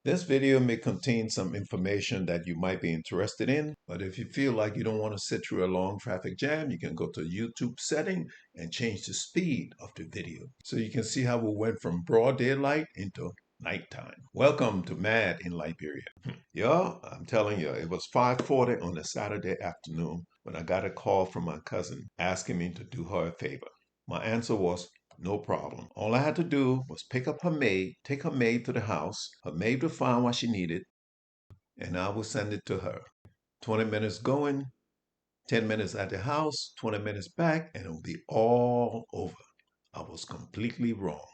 This video may contain some information that you might be interested in, but if you feel like you don't want to sit through a long traffic jam, you can go to YouTube setting and change the speed of the video. So you can see how we went from broad daylight into nighttime. Welcome to Mad in Liberia. Y'all, I'm telling you, it was 5:40 on a Saturday afternoon when I got a call from my cousin asking me to do her a favor. My answer was, no problem. All I had to do was pick up her maid, take her maid to the house. Her maid would find what she needed, and I would send it to her. 20 minutes going, 10 minutes at the house, 20 minutes back, and it would be all over. I was completely wrong.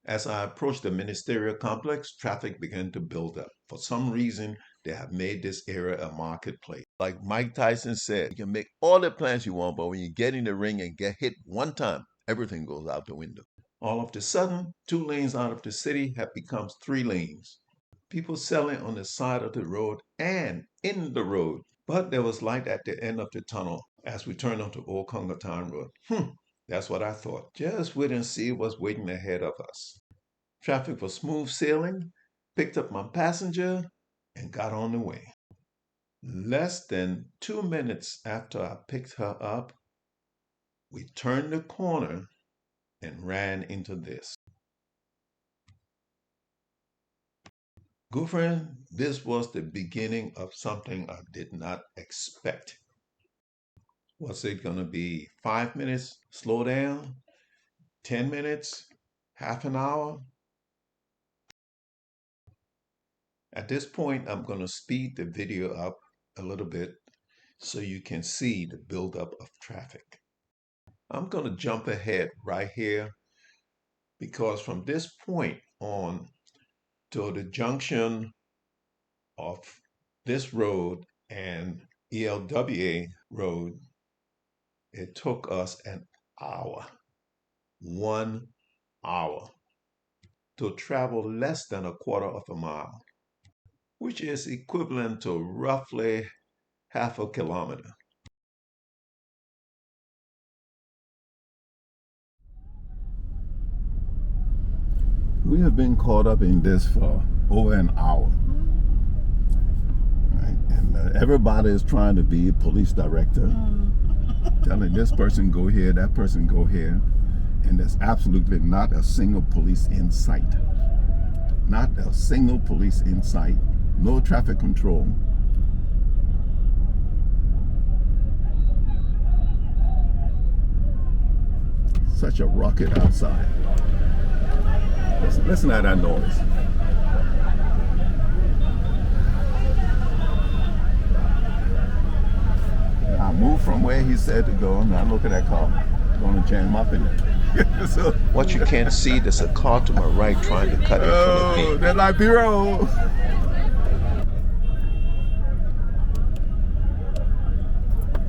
As I approached the ministerial complex, traffic began to build up. For some reason, they have made this area a marketplace. Like Mike Tyson said, you can make all the plans you want, but when you get in the ring and get hit one time, everything goes out the window. All of a sudden, 2 lanes out of the city have become 3 lanes. People selling on the side of the road and in the road. But there was light at the end of the tunnel as we turned onto Old Town Road. That's what I thought. Just wait and see what's waiting ahead of us. Traffic was smooth sailing, picked up my passenger, and got on the way. Less than 2 minutes after I picked her up, we turned the corner and ran into this. Girlfriend, this was the beginning of something I did not expect. Was it going to be 5 minutes, slow down, 10 minutes, half an hour? At this point, I'm going to speed the video up a little bit so you can see the buildup of traffic. I'm going to jump ahead right here because from this point on to the junction of this road and ELWA road, it took us an hour, 1 hour, to travel less than a quarter of a mile, which is equivalent to roughly half a kilometer. We have been caught up in this for over an hour. Right? And everybody is trying to be a police director, telling this person go here, that person go here. And there's absolutely not a single police in sight. Not a single police in sight. No traffic control. Such a rocket outside. Listen to that noise. I moved from where he said to go. Now look at that car. Going to jam up in it. So, what you can't see, there's a car to my right trying to cut in front of me. They're Liberia.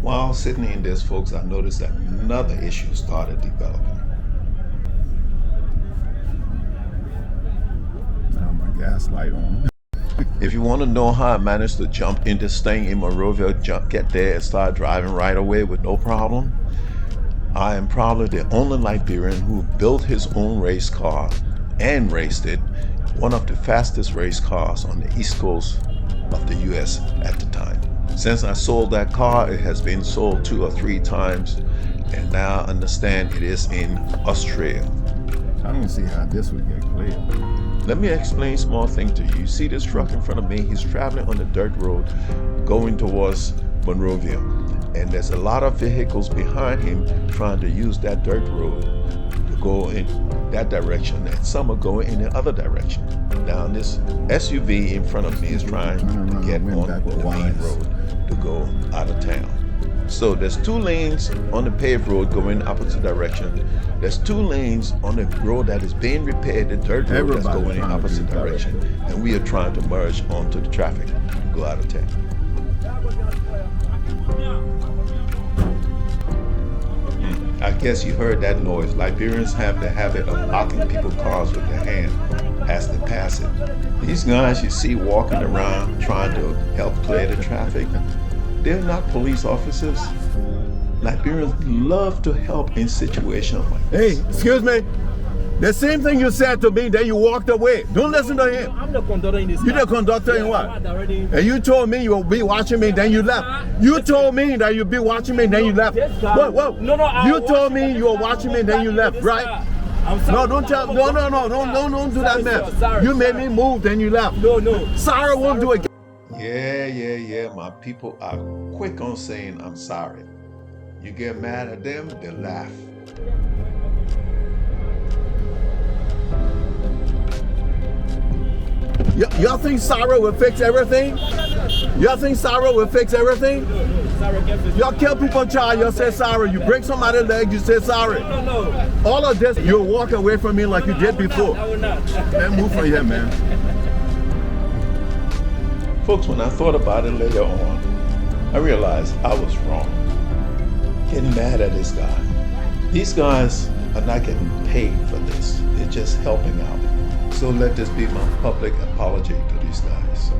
While sitting in this, folks, I noticed that another issue started developing. Now my gas light on. If you want to know how I managed to jump in this thing in Monrovia, get there and start driving right away with no problem, I am probably the only Liberian who built his own race car and raced it, one of the fastest race cars on the east coast of the US at the time. Since I sold that car, it has been sold 2 or 3 times, and now I understand it is in Australia. I don't see how this would get clear. Let me explain a small thing to you. You see this truck in front of me? He's traveling on the dirt road going towards Monrovia. And there's a lot of vehicles behind him trying to use that dirt road to go in that direction, and some are going in the other direction. Now this SUV in front of me is trying to get on the main road to go out of town. So there's 2 lanes on the paved road going opposite direction. There's 2 lanes on the road that is being repaired, the dirt road that's going in opposite direction. And we are trying to merge onto the traffic to go out of town. I guess you heard that noise. Liberians have the habit of knocking people's cars with their hand as they pass it. These guys you see walking around trying to help clear the traffic, they're not police officers. Liberians love to help in situations like this. Hey, excuse me. The same thing you said to me, then you walked away. Don't listen to him. I'm the conductor in this car. You're the conductor in what? And you told me you'll be watching me, then you left. You told me that you'll be watching me, then you left. Whoa. You told me you were watching me, then you left, right? No, don't tell. No, don't do that, man. You made me move, then you left. No. Sorry won't do it. Yeah. My people are quick on saying I'm sorry. You get mad at them, they laugh. Y'all think sorrow will fix everything? Y'all think sorrow will fix everything? Y'all kill people, child, you say sorry. You break somebody's leg, you say sorry. No. All of this, you'll walk away from me like you did before. I will not. Man, move from here, man. Folks, when I thought about it later on, I realized I was wrong. Getting mad at this guy. These guys are not getting paid for this. They're just helping out. So let this be my public apology to these guys.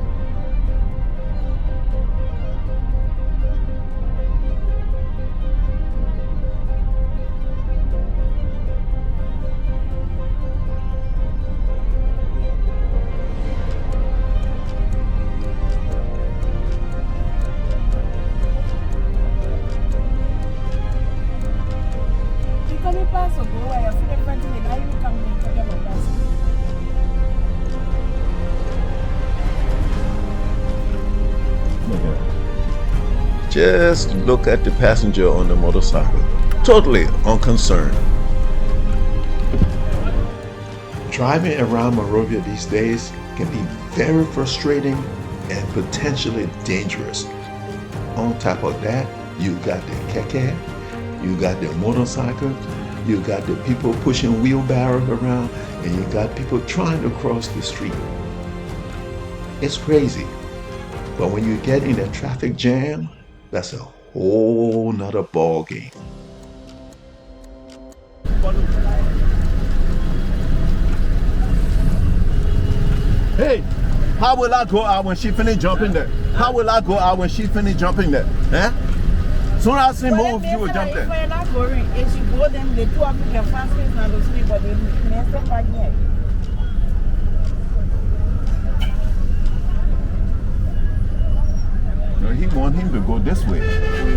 Just look at the passenger on the motorcycle, totally unconcerned. Driving around Monrovia these days can be very frustrating and potentially dangerous. On top of that, you got the keke, you got the motorcycles, you got the people pushing wheelbarrows around, and you got people trying to cross the street. It's crazy. But when you get in a traffic jam, that's a whole nother ball game. Hey, how will I go out when she finish jumping there? How will I go out when she finish jumping there? Eh? Soon as she move, you will jump there. If she go, then the two of you can fast pace and the street, but they mess up again. He want him to go this way,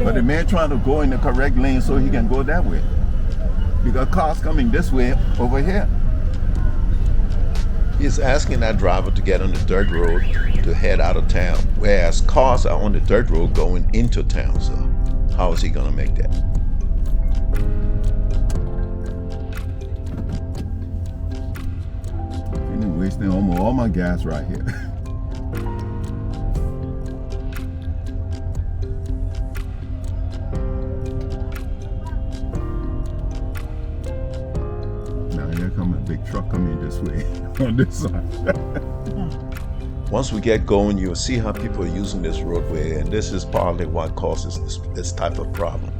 but the man trying to go in the correct lane so he can go that way, because cars coming this way over here. He's asking that driver to get on the dirt road to head out of town, whereas cars are on the dirt road going into town. So how is he gonna make that? I'm wasting almost all my gas right here. Big truck coming this way on this side. Once we get going, you'll see how people are using this roadway, and this is partly what causes this type of problem.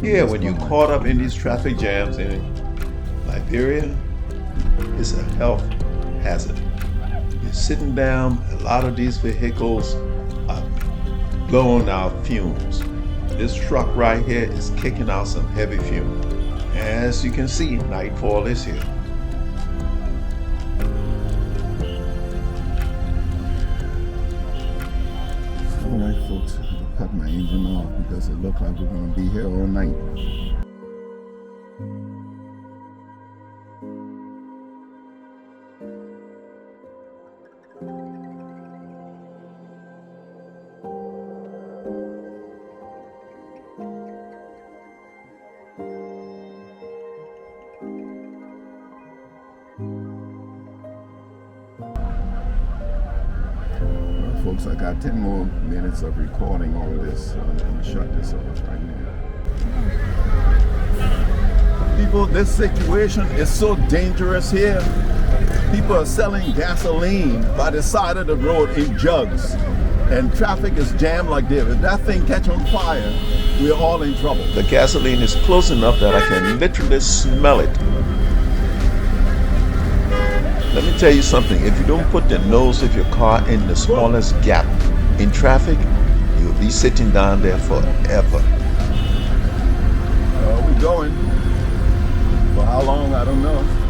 Yeah, when you're caught up in these traffic jams in Liberia, it's a health hazard. You're sitting down, a lot of these vehicles are blowing out fumes. This truck right here is kicking out some heavy fume. As you can see, nightfall is here. Alright folks, I'll cut my engine off because it looks like we're going to be here all night. Folks, I got 10 more minutes of recording on this, so I'm going to shut this off right now. People, this situation is so dangerous here. People are selling gasoline by the side of the road in jugs, and traffic is jammed like this. If that thing catch on fire, we're all in trouble. The gasoline is close enough that I can literally smell it. Let me tell you something, if you don't put the nose of your car in the smallest gap in traffic, you'll You'll be sitting down there forever. We're going. For how long, I don't know.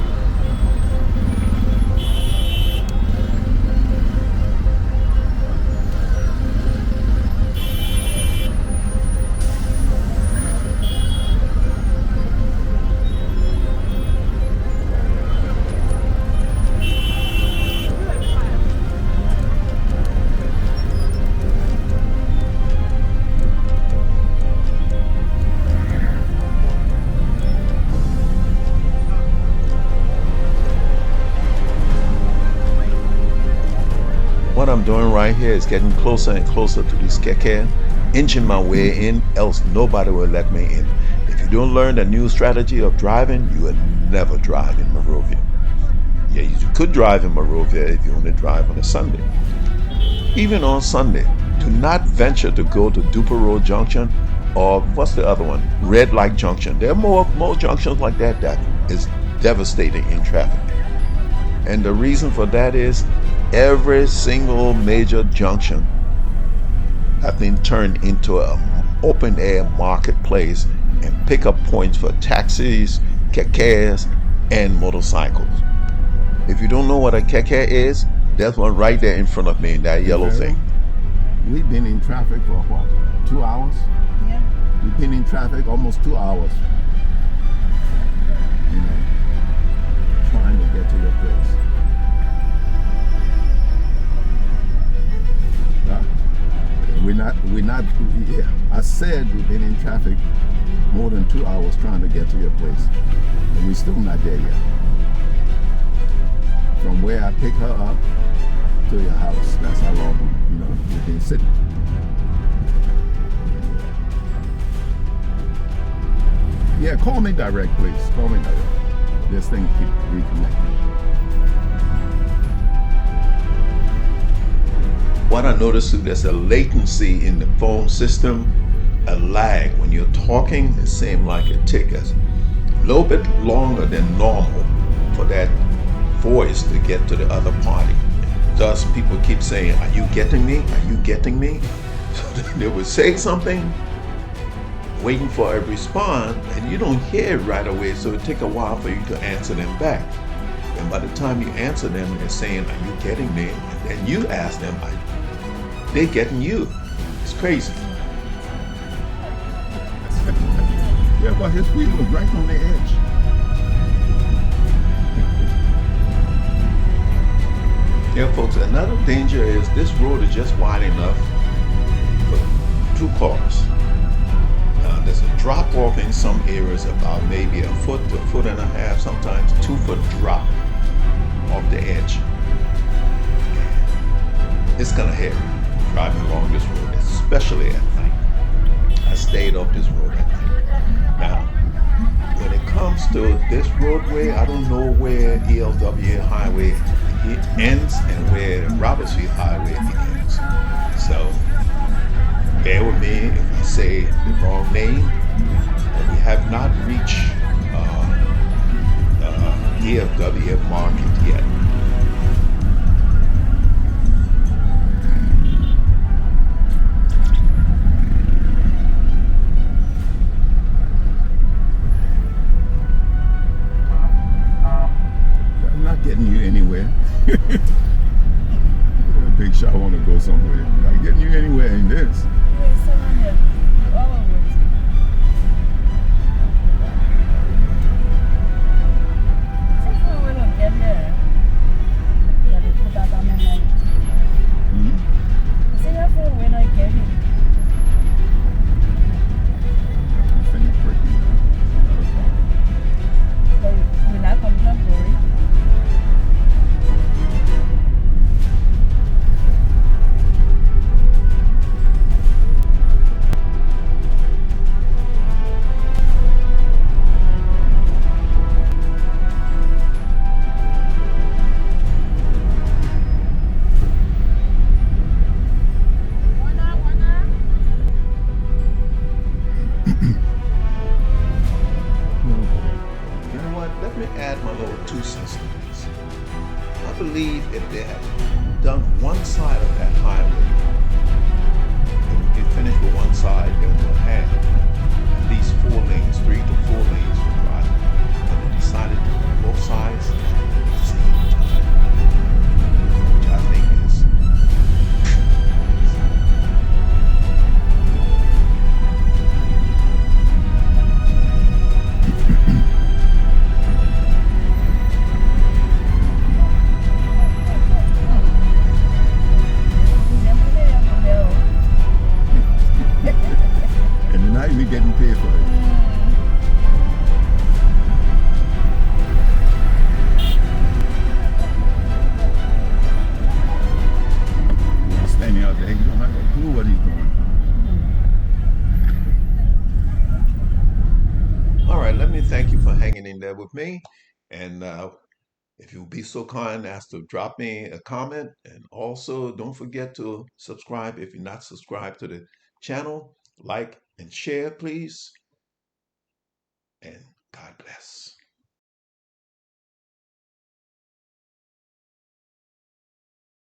What I'm doing right here is getting closer and closer to this keke, inching my way in, else nobody will let me in. If you don't learn the new strategy of driving, you will never drive in Monrovia. Yeah, you could drive in Monrovia if you only drive on a Sunday. Even on Sunday, do not venture to go to Duper Road Junction or what's the other one? Red Light Junction. There are more junctions like that is devastating in traffic. And the reason for that is every single major junction have been turned into an open air marketplace and pickup points for taxis, kekes, and motorcycles. If you don't know what a keke is, there's one right there in front of me, that yellow thing. We've been in traffic for what, 2 hours? Yeah. We've been in traffic almost 2 hours. You know, trying to get to your place. We're not, yeah. I said we've been in traffic more than 2 hours trying to get to your place. And we're still not there yet. From where I pick her up to your house, that's how long, you know, we've been sitting. Yeah, call me direct, please. Call me direct. This thing keep reconnecting. What I noticed is there's a latency in the phone system, a lag. When you're talking, it seems like it takes a little bit longer than normal for that voice to get to the other party. Thus, people keep saying, "Are you getting me? Are you getting me?" So they would say something, waiting for a response, and you don't hear it right away, so it takes a while for you to answer them back. And by the time you answer them, they're saying, "Are you getting me?" And then you ask them, "Are they getting you?" It's crazy. Yeah, but his wheel was right on the edge. Yeah, folks, another danger is this road is just wide enough for 2 cars. There's a drop off in some areas about maybe a foot to a foot and a half, sometimes 2 foot drop off the edge. It's kind of hairy driving along this road, especially at night. I stayed off this road at night. Now, when it comes to this roadway, I don't know where ELWA Highway ends and where Robertsfield Highway begins. So, bear with me if I say the wrong name, but we have not reached ELWA Market yet. Getting you anywhere. Big shot want to go somewhere. Not getting you anywhere in this. Add my little 2 cents to this. I believe if they had done one side of that highway, it would be finish with one side, then we'll have at least 4 lanes, 3 to 4 lanes for driving. But they decided to do both sides at the same time, which I think is and you're not even getting paid for it. Standing out there, you don't have a clue what he's doing. All right, let me thank you for hanging in there with me. And if you'll be so kind as to drop me a comment, and also don't forget to subscribe if you're not subscribed to the channel. Like and share, please. And God bless.